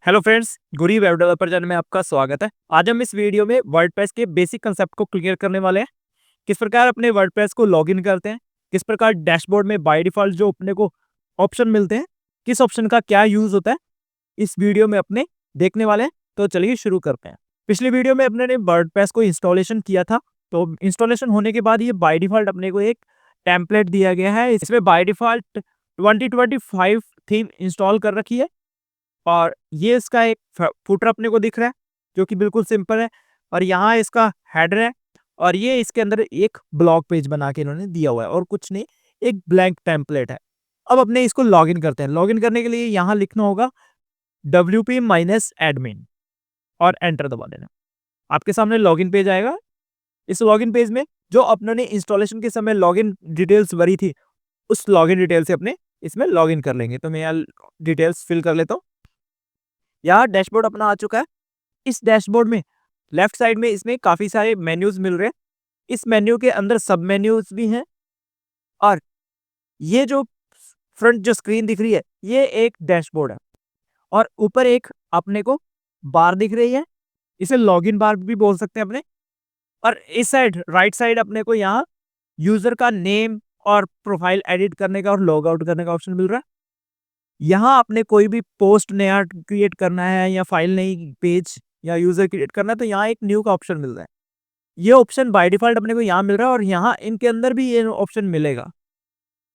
Hello friends, गुरी web developer channel में आपका स्वागत है। आज हम इस वीडियो में वर्डप्रेस के बेसिक कंसेप्ट को क्लियर करने वाले हैं। किस प्रकार अपने वर्डप्रेस को लॉगिन करते हैं, किस प्रकार डैशबोर्ड में बाय डिफॉल्ट जो अपने को ऑप्शन मिलते हैं, किस ऑप्शन का क्या यूज होता है, इस वीडियो में अपने देखने वाले हैं। तो चलिए शुरू करते हैं। पिछली वीडियो में अपने ने वर्डप्रेस को इंस्टॉलेशन किया था। तो इंस्टॉलेशन होने के बाद ये बाय डिफॉल्ट अपने को एक टेम्पलेट दिया गया है। इसमें बाय डिफॉल्ट 2025 थीम इंस्टॉल कर रखी है और ये इसका एक फुटर अपने को दिख रहा है जो कि बिल्कुल सिंपल है। और यहाँ इसका हेडर है और ये इसके अंदर एक ब्लॉग पेज बना के इन्होंने दिया हुआ है और कुछ नहीं, एक ब्लैंक टेम्पलेट है। अब अपने इसको लॉगिन करते हैं। लॉगिन करने के लिए यहाँ लिखना होगा wp-admin और एंटर दबा देना। आपके सामने लॉगिन पेज आएगा। इस लॉगिन पेज में जो अपनों ने इंस्टॉलेशन के समय लॉगिन डिटेल्स भरी थी, उस लॉगिन डिटेल से अपने इसमें लॉगिन कर लेंगे। तो मैं यहाँ डिटेल्स फिल कर लेता हूँ। यहाँ डैशबोर्ड अपना आ चुका है। इस डैशबोर्ड में लेफ्ट साइड में इसमें काफी सारे मेन्यूज मिल रहे हैं। इस मेन्यू के अंदर सब मेन्यूज भी हैं और ये जो फ्रंट जो स्क्रीन दिख रही है, ये एक डैशबोर्ड है और ऊपर एक अपने को बार दिख रही है। इसे लॉगिन बार भी बोल सकते हैं अपने। और इस साइड राइट साइड अपने को यहाँ यूजर का नेम और प्रोफाइल एडिट करने का और लॉग आउट करने का ऑप्शन मिल रहा है। यहाँ आपने कोई भी पोस्ट नया क्रिएट करना है या फाइल नई पेज या यूजर क्रिएट करना है तो यहाँ एक न्यू का ऑप्शन मिल रहा है। ये ऑप्शन बाय डिफॉल्ट अपने को यहाँ मिल रहा है और यहाँ इनके अंदर भी ये ऑप्शन मिलेगा।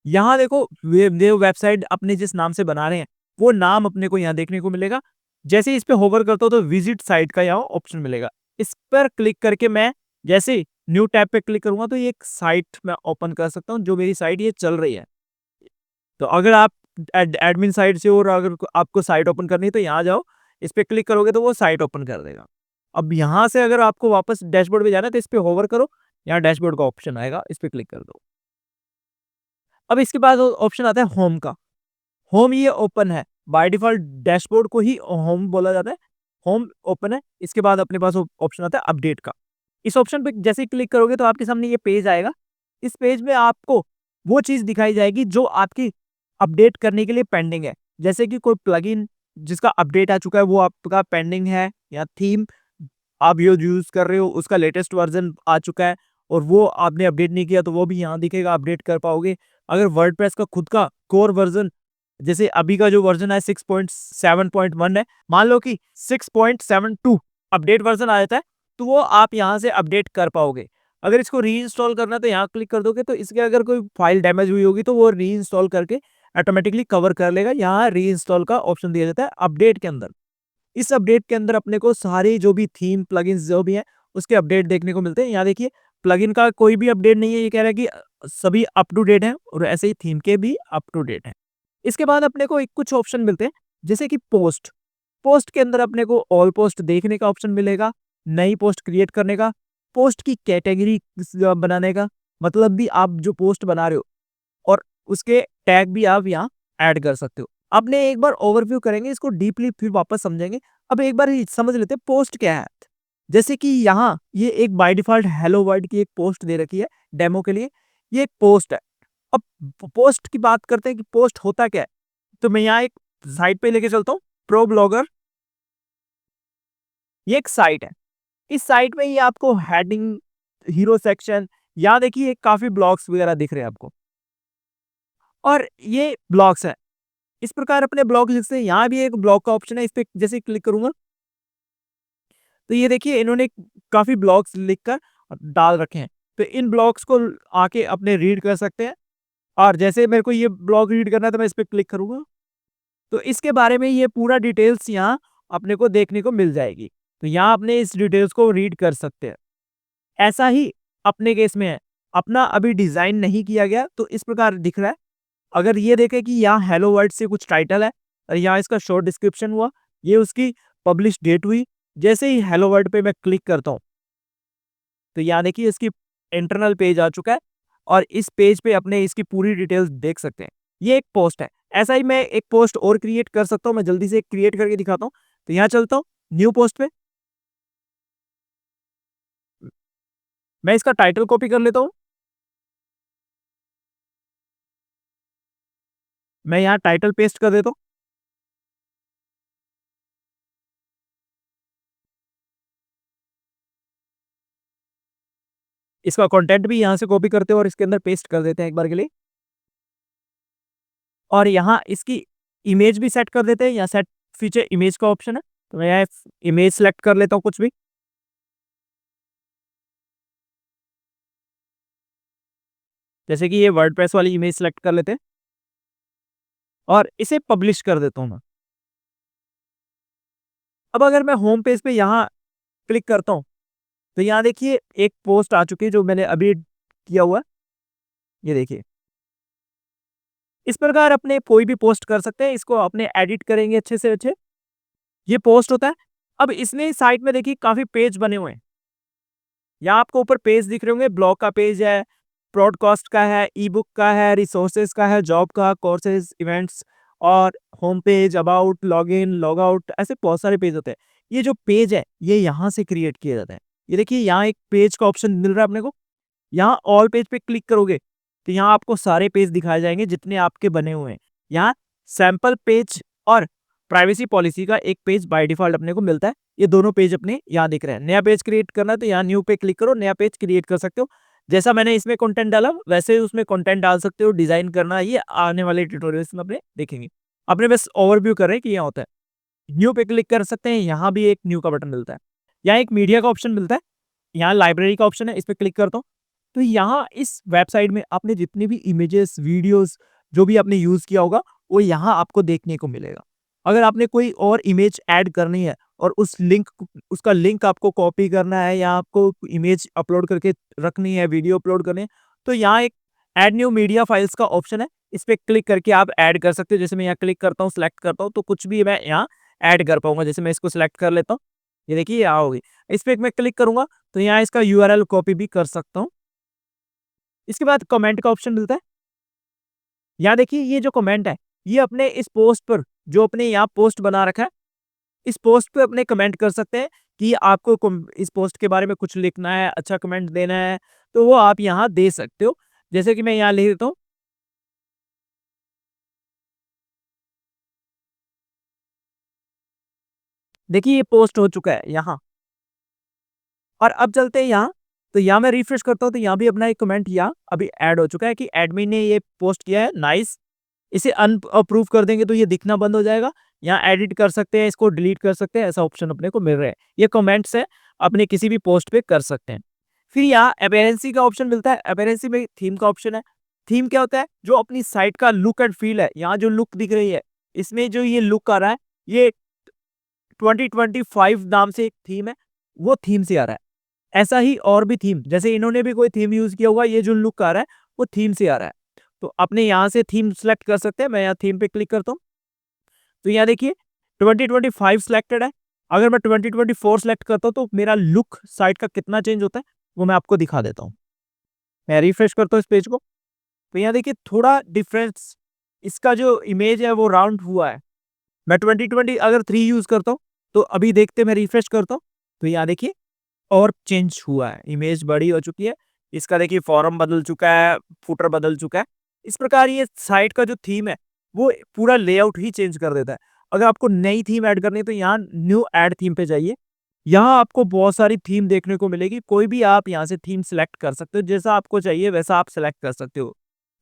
यहाँ देखो वेबसाइट अपने जिस नाम से बना रहे हैं वो नाम अपने को यहाँ देखने को मिलेगा। जैसे इस पे होवर करता हूँ तो विजिट साइट का यहाँ ऑप्शन मिलेगा। इस पर क्लिक करके मैं जैसे न्यू टैब पे क्लिक करूंगा तो ये एक साइट मैं ओपन कर सकता हूँ जो मेरी साइट ये चल रही है। तो अगर आप एडमिन साइट से और अगर आपको साइट ओपन करनी है तो यहाँ जाओ, इस पे क्लिक करोगे तो वो साइट ओपन कर देगा। अब यहाँ से अगर आपको वापस डैशबोर्ड पे जाना है तो इस पे होवर करो, यहाँ डैशबोर्ड का ऑप्शन आएगा, इस पे क्लिक कर दो। अब इसके बाद ऑप्शन आता है होम का। होम ये ओपन है, बाय डिफॉल्ट डैशबोर्ड को ही होम बोला जाता है। होम ओपन है। इसके बाद अपने पास ऑप्शन आता है अपडेट का। इस ऑप्शन पे जैसे ही क्लिक करोगे तो आपके सामने ये पेज आएगा। इस पेज में आपको वो चीज दिखाई जाएगी जो आपकी अपडेट करने के लिए पेंडिंग है। जैसे कि कोई प्लगइन जिसका अपडेट आ चुका है वो आपका पेंडिंग है, या थीम आप यूज कर रहे हो उसका लेटेस्ट वर्जन आ चुका है और वो आपने अपडेट नहीं किया तो वो भी यहाँ दिखेगा, अपडेट कर पाओगे। अगर वर्डप्रेस का खुद का कोर वर्जन, जैसे अभी का जो वर्जन है 6.7.1 है, मान लो कि 6.72 अपडेट वर्जन आ जाता है तो वो आप यहाँ से अपडेट कर पाओगे। अगर इसको री इंस्टॉल करना है तो यहाँ क्लिक कर दोगे तो इसके अगर कोई फाइल डैमेज हुई होगी तो वो री इंस्टॉल करके ऑटोमेटिकली कवर कर लेगा। यहाँ री इंस्टॉल का ऑप्शन दिया जाता है अपडेट के अंदर। इस अपडेट के अंदर अपने को सारे जो भी थीम प्लगइन्स जो भी हैं उसके अपडेट देखने को मिलते हैं। यहाँ देखिए प्लगइन का कोई भी अपडेट नहीं है, ये कह रहा है कि सभी अप टू डेट हैं और ऐसे ही थीम के भी अप टू डेट हैं। इसके बाद अपने को एक कुछ ऑप्शन मिलते हैं जैसे कि पोस्ट। पोस्ट के अंदर अपने को ऑल पोस्ट देखने का ऑप्शन मिलेगा, नई पोस्ट क्रिएट करने का, पोस्ट की कैटेगरी बनाने का, मतलब भी आप जो पोस्ट बना रहे हो और उसके टैग भी आप यहाँ ऐड कर सकते हो। आपने एक बार ओवरव्यू करेंगे इसको डीपली, फिर वापस समझेंगे। अब एक बार समझ लेते हैं पोस्ट क्या है। जैसे कि यहाँ ये एक बाय डिफॉल्ट हेलो वर्ल्ड की एक पोस्ट दे रखी है डेमो के लिए, ये एक पोस्ट है। अब पोस्ट की बात करते हैं कि पोस्ट होता क्या है, तो मैं यहाँ एक साइट पे लेके चलता हूँ, प्रो ब्लॉगर। ये एक साइट है। इस साइट में ही आपको हेडिंग, हीरो सेक्शन, यहाँ देखिए काफी ब्लॉग्स वगैरह दिख रहे हैं आपको और ये ब्लॉग्स है। इस प्रकार अपने ब्लॉग लिख से यहाँ भी एक ब्लॉग का ऑप्शन है, इस पे जैसे क्लिक करूंगा तो ये देखिए इन्होंने काफी ब्लॉग्स लिखकर डाल रखे हैं। तो इन ब्लॉग्स को आके अपने रीड कर सकते हैं। और जैसे मेरे को ये ब्लॉग रीड करना है तो मैं इस पे क्लिक करूंगा तो इसके बारे में ये पूरा डिटेल्स यहाँ अपने को देखने को मिल जाएगी। तो यहाँ अपने इस डिटेल्स को रीड कर सकते हैं। ऐसा ही अपने केस में है, अपना अभी डिजाइन नहीं किया गया तो इस प्रकार दिख रहा है। अगर ये देखें कि यहाँ हेलो वर्ल्ड से कुछ टाइटल है और यहाँ इसका शॉर्ट डिस्क्रिप्शन हुआ, ये उसकी पब्लिश डेट हुई। जैसे ही हेलो वर्ल्ड पे मैं क्लिक करता हूँ तो यहाँ देखिए इसकी इंटरनल पेज आ चुका है और इस पेज पे अपने इसकी पूरी डिटेल्स देख सकते हैं। ये एक पोस्ट है। ऐसा ही मैं एक पोस्ट और क्रिएट कर सकता हूँ। मैं जल्दी से क्रिएट करके दिखाता हूँ। तो यहाँ चलता हूँ न्यू पोस्ट पे, मैं इसका टाइटल कॉपी कर लेता हूँ। मैं यहाँ टाइटल पेस्ट कर देता हूँ। इसका कंटेंट भी यहाँ से कॉपी करते हैं और इसके अंदर पेस्ट कर देते हैं एक बार के लिए। और यहाँ इसकी इमेज भी सेट कर देते हैं, यहाँ सेट फीचर इमेज का ऑप्शन है, तो मैं यहाँ इमेज सेलेक्ट कर लेता हूँ कुछ भी। जैसे कि ये वर्डप्रेस वाली इमेज सेलेक्ट कर लेते हैं और इसे पब्लिश कर देता हूँ मैं। अब अगर मैं होम पेज पे यहाँ क्लिक करता हूँ, तो यहाँ देखिए एक पोस्ट आ चुकी है जो मैंने अभी किया हुआ है। ये देखिए, इस प्रकार अपने कोई भी पोस्ट कर सकते हैं, इसको अपने एडिट करेंगे अच्छे से अच्छे, ये पोस्ट होता है। अब इसमें साइट में देखिए काफ़ी पेज बने हुए हैं। यहाँ आपको ऊपर पेज दिख रहे होंगे, ब्लॉग का पेज है, पॉडकास्ट का है, ई-बुक का है, रिसोर्सेज का है, जॉब का, कोर्सेज, इवेंट्स और home page, about, login, log out, ऐसे बहुत सारे पेज होते हैं। ये जो पेज है, ये यहाँ से क्रिएट किया जाता है। ये देखिए यहाँ एक पेज का ऑप्शन मिल रहा है अपने को। यहाँ ऑल पेज पे क्लिक करोगे, तो यहाँ आपको सारे पेज दिखाए जाएंगे जितने आपके बने हुए हैं। यहाँ सैंपल पेज और प्राइवेसी पॉलिसी का एक पेज बाय डिफॉल्ट अपने को मिलता है। ये दोनों पेज अपने यहाँ दिख रहे हैं। नया पेज क्रिएट करना है तो यहाँ न्यू पे क्लिक करो, नया पेज क्रिएट कर सकते हो। जैसा मैंने इसमें कंटेंट डाला वैसे ही उसमें कंटेंट डाल सकते हो। डिजाइन करना ये आने वाले ट्यूटोरियल्स में अपने देखेंगे। अपने बस ओवरव्यू कर रहे हैं कि यहाँ होता है। न्यू पे क्लिक कर सकते हैं, यहाँ भी एक न्यू का बटन मिलता है। यहाँ एक मीडिया का ऑप्शन मिलता है, यहाँ लाइब्रेरी का ऑप्शन है, इस पे क्लिक करता हूँ तो यहाँ इस वेबसाइट में आपने जितने भी इमेजेस, वीडियोस जो भी आपने यूज किया होगा वो यहाँ आपको देखने को मिलेगा। अगर आपने कोई और इमेज ऐड करनी है और उसका लिंक आपको कॉपी करना है या आपको इमेज अपलोड करके रखनी है, वीडियो अपलोड करनी है, तो यहाँ एक ऐड न्यू मीडिया फाइल्स का ऑप्शन है, इस पे क्लिक करके आप ऐड कर सकते हो। जैसे मैं यहाँ क्लिक करता हूँ, सिलेक्ट करता हूँ तो कुछ भी मैं यहाँ ऐड कर पाऊंगा। जैसे मैं इसको सिलेक्ट कर लेता हूँ, ये देखिए यहाँ होगी। इस पे मैं क्लिक करूंगा तो यहाँ इसका यूआरएल कॉपी भी कर सकता हूँ। इसके बाद कमेंट का ऑप्शन मिलता है। यहाँ देखिए ये जो कमेंट है, ये अपने इस पोस्ट पर जो अपने यहाँ पोस्ट बना रखा है, इस पोस्ट पे अपने कमेंट कर सकते हैं कि आपको इस पोस्ट के बारे में कुछ लिखना है, अच्छा कमेंट देना है, तो वो आप यहाँ दे सकते हो। जैसे कि मैं यहाँ लिख देता हूँ, देखिए ये पोस्ट हो चुका है यहाँ। और अब चलते हैं यहाँ, तो यहाँ मैं रिफ्रेश करता हूँ तो यहाँ भी अपना एक कमेंट यहाँ अभी ऐड हो चुका है कि एडमिन ने ये पोस्ट किया है, नाइस। इसे अनअप्रूव कर देंगे तो ये दिखना बंद हो जाएगा। यहाँ एडिट कर सकते हैं, इसको डिलीट कर सकते हैं, ऐसा ऑप्शन अपने को मिल रहा है। ये कमेंट्स है, अपने किसी भी पोस्ट पे कर सकते हैं। फिर यहाँ अपीयरेंस का ऑप्शन मिलता है। अपीयरेंस में थीम का ऑप्शन है। थीम क्या होता है? जो अपनी साइट का लुक एंड फील है। यहाँ जो लुक दिख रही है, इसमें जो ये लुक आ रहा है, ये 2025 नाम से एक थीम है, वो थीम से आ रहा है। ऐसा ही और भी थीम, जैसे इन्होंने भी कोई थीम यूज किया होगा, ये जो लुक आ रहा है वो थीम से आ रहा है। तो अपने यहाँ से थीम सेलेक्ट कर सकते हैं। मैं यहाँ थीम पे क्लिक करता हूँ तो यहाँ देखिए 2025 सिलेक्टेड है। अगर मैं 2024 सेलेक्ट करता हूँ तो मेरा लुक साइट का कितना चेंज होता है वो मैं आपको दिखा देता हूँ। मैं रिफ्रेश करता हूँ इस पेज को, तो यहाँ देखिए थोड़ा डिफरेंस, इसका जो इमेज है वो राउंड हुआ है। मैं 2020 अगर 3 यूज करता हूँ तो अभी देखते मैं रिफ्रेश करता हूँ तो यहाँ देखिए और चेंज हुआ है, इमेज बड़ी हो चुकी है। इसका देखिए फॉर्म बदल चुका है, फुटर बदल चुका है। इस प्रकार ये साइट का जो थीम है वो पूरा लेआउट ही चेंज कर देता है। अगर आपको नई थीम ऐड करनी है तो यहाँ न्यू ऐड थीम पे जाइए। यहाँ आपको बहुत सारी थीम देखने को मिलेगी, कोई भी आप यहाँ से थीम सेलेक्ट कर सकते हो, जैसा आपको चाहिए वैसा आप सेलेक्ट कर सकते हो।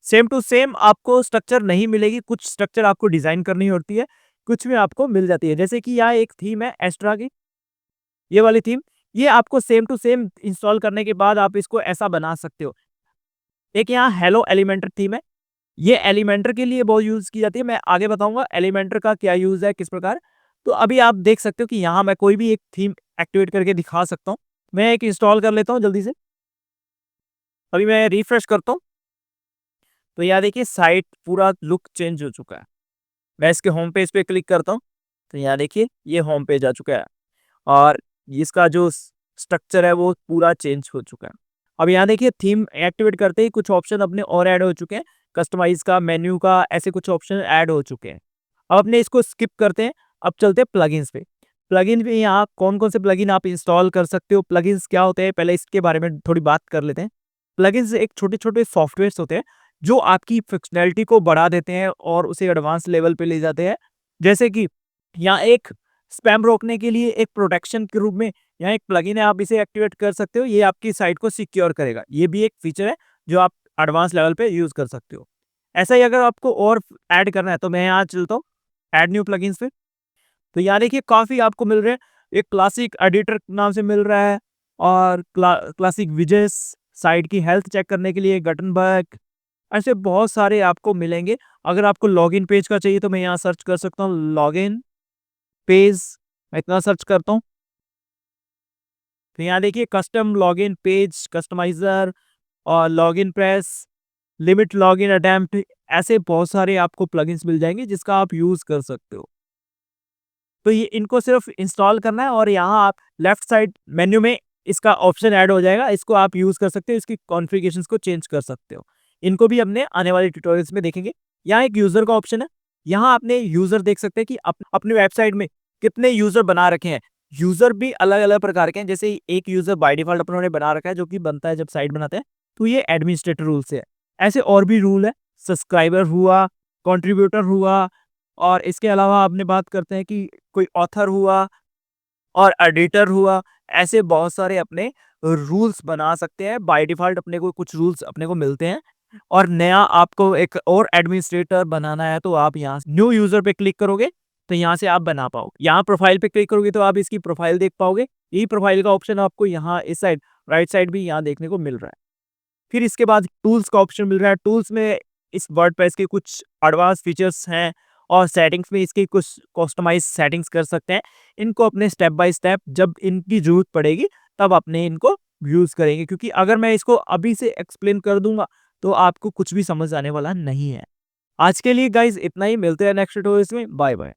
सेम टू सेम आपको स्ट्रक्चर नहीं मिलेगी, कुछ स्ट्रक्चर आपको डिजाइन करनी होती है, कुछ में आपको मिल जाती है। जैसे कि यहाँ एक थीम है एस्ट्रा की, ये वाली थीम, ये आपको सेम टू सेम इंस्टॉल करने के बाद आप इसको ऐसा बना सकते हो। एक यहाँ हेलो एलिमेंटर थीम है, ये एलिमेंटर के लिए बहुत यूज की जाती है। मैं आगे बताऊंगा एलिमेंटर का क्या यूज है, किस प्रकार। तो अभी आप देख सकते हो कि यहाँ मैं कोई भी एक थीम एक्टिवेट करके दिखा सकता हूँ। मैं एक इंस्टॉल कर लेता हूँ जल्दी से। अभी मैं रिफ्रेश करता हूँ तो यहाँ देखिए साइट पूरा लुक चेंज हो चुका है। मैं इसके होम पेज पे क्लिक करता हूँ तो यहाँ देखिए ये होम पेज आ चुका है और इसका जो स्ट्रक्चर है वो पूरा चेंज हो चुका है। अब यहाँ देखिए थीम एक्टिवेट करते ही कुछ ऑप्शन अपने और ऐड हो चुके हैं, कस्टमाइज का, मेन्यू का, ऐसे कुछ ऑप्शन ऐड हो चुके हैं। अब अपने इसको स्किप करते हैं। अब चलते हैं प्लगइन्स पे। प्लगइन पे यहाँ कौन कौन से प्लगइन आप इंस्टॉल कर सकते हो, प्लगइन्स क्या होते हैं, पहले इसके बारे में थोड़ी बात कर लेते हैं। प्लगइन्स एक छोटे छोटे सॉफ्टवेयर होते हैं जो आपकी फंक्शनैलिटी को बढ़ा देते हैं और उसे एडवांस लेवल पे ले जाते हैं। जैसे कि यहाँ एक स्पैम रोकने के लिए एक प्रोटेक्शन के रूप में यहाँ एक प्लगइन है, आप इसे एक्टिवेट कर सकते हो। ये आपकी साइट को सिक्योर करेगा। ये भी एक फीचर है जो आप एडवांस लेवल पे यूज़ कर सकते हो। ऐसा ही अगर आपको और ऐड करना है तो मैं यहाँ चलता हूँ ऐड न्यू प्लगइन्स पे। तो यहाँ देखिए काफ़ी आपको मिल रहे हैं। एक क्लासिक एडिटर नाम से मिल रहा है और क्लासिक विजेस, साइट की हेल्थ चेक करने के लिए गटनबर्ग, ऐसे बहुत सारे आपको मिलेंगे। अगर आपको लॉगिन पेज का चाहिए तो मैं यहाँ सर्च कर सकता हूँ लॉगिन पेज, मैं इतना सर्च करता हूँ। तो यहाँ देखिए कस्टम लॉगिन पेज, कस्टमाइज़र और login press, limit login attempt, ऐसे बहुत सारे आपको प्लगइन्स मिल जाएँगे जिसका आप यूज़ कर सकते हो। तो ये इनको सिर्फ इंस्टॉल करना है और यहाँ आप लेफ्ट साइड मेन्यू में इसका ऑप्शन ऐड हो जाएगा। इसको आप यूज़ कर सकते हो, इसकी कॉन्फ़िगरेशंस को चेंज कर सकते हो। इनको भी हमने आने वाले ट्यूटोरियल्स में देखेंगे। यहाँ एक यूज़र का ऑप्शन है। यहाँ अपने यूज़र देख सकते हैं कि अपनी वेबसाइट में कितने यूज़र बना रखे हैं। यूज़र भी अलग-अलग प्रकार के हैं। जैसे एक यूज़र बाय डिफ़ॉल्ट उन्होंने बना रखा है जो कि बनता है जब साइट बनाते हैं, तो ये एडमिनिस्ट्रेटर रूल से है। ऐसे और भी रूल है, सब्सक्राइबर हुआ, कंट्रीब्यूटर हुआ और इसके अलावा आपने बात करते हैं कि कोई ऑथर हुआ और एडिटर हुआ, ऐसे बहुत सारे अपने रूल्स बना सकते हैं। बाय डिफ़ॉल्ट अपने को कुछ रूल्स अपने को मिलते हैं और नया आपको एक और एडमिनिस्ट्रेटर बनाना है तो आप यहाँ न्यू यूज़र पे क्लिक करोगे, तो यहाँ से आप बना पाओगे। यहाँ प्रोफ़ाइल पे क्लिक करोगे तो आप इसकी प्रोफ़ाइल देख पाओगे। यही प्रोफ़ाइल का ऑप्शन आपको यहाँ इस साइड राइट साइड भी यहाँ देखने को मिल रहा है। फिर इसके बाद टूल्स का ऑप्शन मिल रहा है। टूल्स में इस वर्डप्रेस के कुछ एडवांस फीचर्स हैं और सेटिंग्स में इसकी कुछ कस्टमाइज़ सेटिंग्स कर सकते हैं। इनको अपने स्टेप बाय स्टेप जब इनकी ज़रूरत पड़ेगी तब अपने इनको यूज़ करेंगे, क्योंकि अगर मैं इसको अभी से एक्सप्लेन कर दूँगा तो आपको कुछ भी समझ आने वाला नहीं है। आज के लिए गाइज़ इतना ही, मिलते हैं नेक्स्ट ट्यूटोरियल्स में। Bye bye.